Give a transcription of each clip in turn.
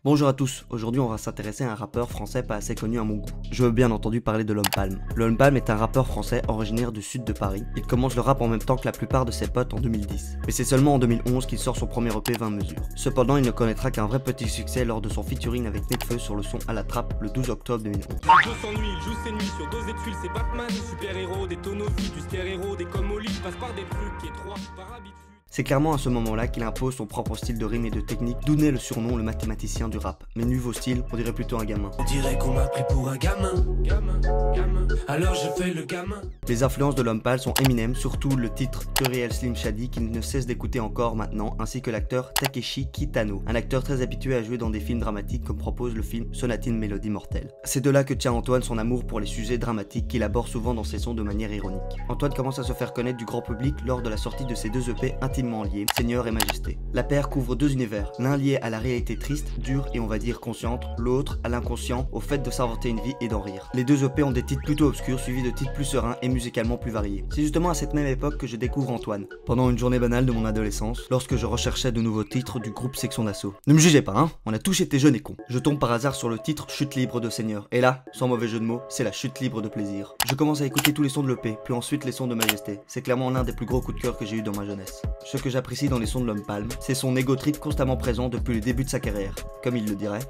Bonjour à tous, aujourd'hui on va s'intéresser à un rappeur français pas assez connu à mon goût. Je veux bien entendu parler de L'Homme Palme. L'Homme Palme est un rappeur français originaire du sud de Paris. Il commence le rap en même temps que la plupart de ses potes en 2010. Mais c'est seulement en 2011 qu'il sort son premier EP 20 mesures. Cependant, il ne connaîtra qu'un vrai petit succès lors de son featuring avec Nekfeu sur le son À la Trappe le 12 octobre 2011. 200 000, joue ses nuits sur dose et tuiles, c'est Batman, super-héros, des tonneaux vides, du stéréo, des comme au lit, passe par des trucs et trois par habitude. C'est clairement à ce moment-là qu'il impose son propre style de rime et de technique, d'où naît le surnom le mathématicien du rap. Mais nouveau style, on dirait plutôt un gamin. On dirait qu'on m'a pris pour un gamin. Alors je fais le gamin. Les influences de L'Homme Palme sont Eminem, surtout le titre The Real Slim Shady qu'il ne cesse d'écouter encore maintenant, ainsi que l'acteur Takeshi Kitano, un acteur très habitué à jouer dans des films dramatiques comme propose le film Sonatine Mélodie Mortelle. C'est de là que tient Antoine son amour pour les sujets dramatiques qu'il aborde souvent dans ses sons de manière ironique. Antoine commence à se faire connaître du grand public lors de la sortie de ses deux EP intimement liés, Seigneur et Majesté. La paire couvre deux univers, l'un lié à la réalité triste, dure et on va dire consciente, l'autre à l'inconscient, au fait de s'inventer une vie et d'en rire. Les deux EP ont des titres plutôt obscurs suivis de titres plus sereins et musicalement plus variés. C'est justement à cette même époque que je découvre Antoine, pendant une journée banale de mon adolescence, lorsque je recherchais de nouveaux titres du groupe Section d'Assaut. Ne me jugez pas hein, on a tous été jeunes et cons. Je tombe par hasard sur le titre Chute libre de Seigneur, et là, sans mauvais jeu de mots, c'est la chute libre de plaisir. Je commence à écouter tous les sons de l'EP, puis ensuite les sons de Majesté. C'est clairement l'un des plus gros coups de cœur que j'ai eu dans ma jeunesse. Ce que j'apprécie dans les sons de L'Homme Palme, c'est son ego trip constamment présent depuis le début de sa carrière. Comme il le dirait.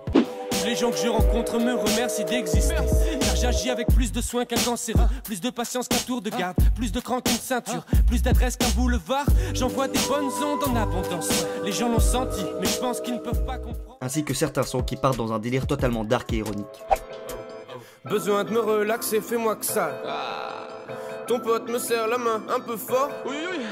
Les gens que je rencontre me remercient d'exister, car j'agis avec plus de soin qu'un cancéreux, plus de patience qu'un tour de garde, plus de cran qu'une ceinture, plus d'adresse qu'un boulevard. J'envoie des bonnes ondes en abondance. Les gens l'ont senti, mais je pense qu'ils ne peuvent pas comprendre. Ainsi que certains sons qui partent dans un délire totalement dark et ironique. Besoin de me relaxer, fais-moi que ça. Ton pote me serre la main un peu fort. Oui, oui.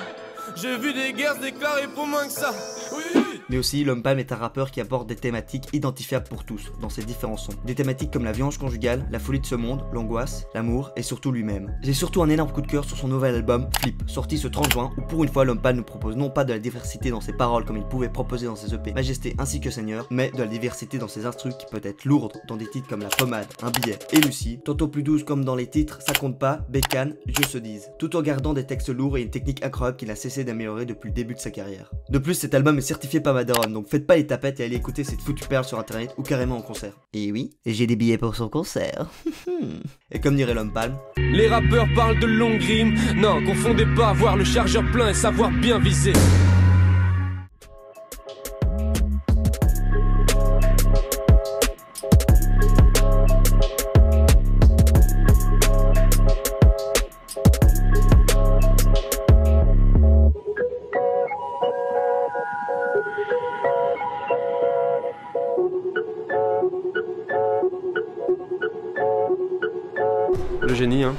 J'ai vu des guerres se déclarer pour moins que ça. Oui, oui. Mais aussi, L'Homme Palme est un rappeur qui aborde des thématiques identifiables pour tous, dans ses différents sons. Des thématiques comme la violence conjugale, la folie de ce monde, l'angoisse, l'amour et surtout lui-même. J'ai surtout un énorme coup de cœur sur son nouvel album, Flip, sorti ce 30 juin, où pour une fois L'Homme Palme nous propose non pas de la diversité dans ses paroles comme il pouvait proposer dans ses EP Majesté ainsi que Seigneur, mais de la diversité dans ses instrus qui peut être lourde dans des titres comme La Pommade, Un billet et Lucie, tantôt plus douce comme dans les titres Ça compte pas, Bécane, Dieu se dise, tout en gardant des textes lourds et une technique incroyable qu'il a cessé d'améliorer depuis le début de sa carrière. De plus, cet album est certifié par ma daronne, donc faites pas les tapettes et allez écouter cette foutue perle sur internet ou carrément en concert. Et oui, j'ai des billets pour son concert. Et comme dirait L'Homme Palme, Les rappeurs parlent de longues rimes, non, confondez pas avoir le chargeur plein et savoir bien viser. Le génie, hein.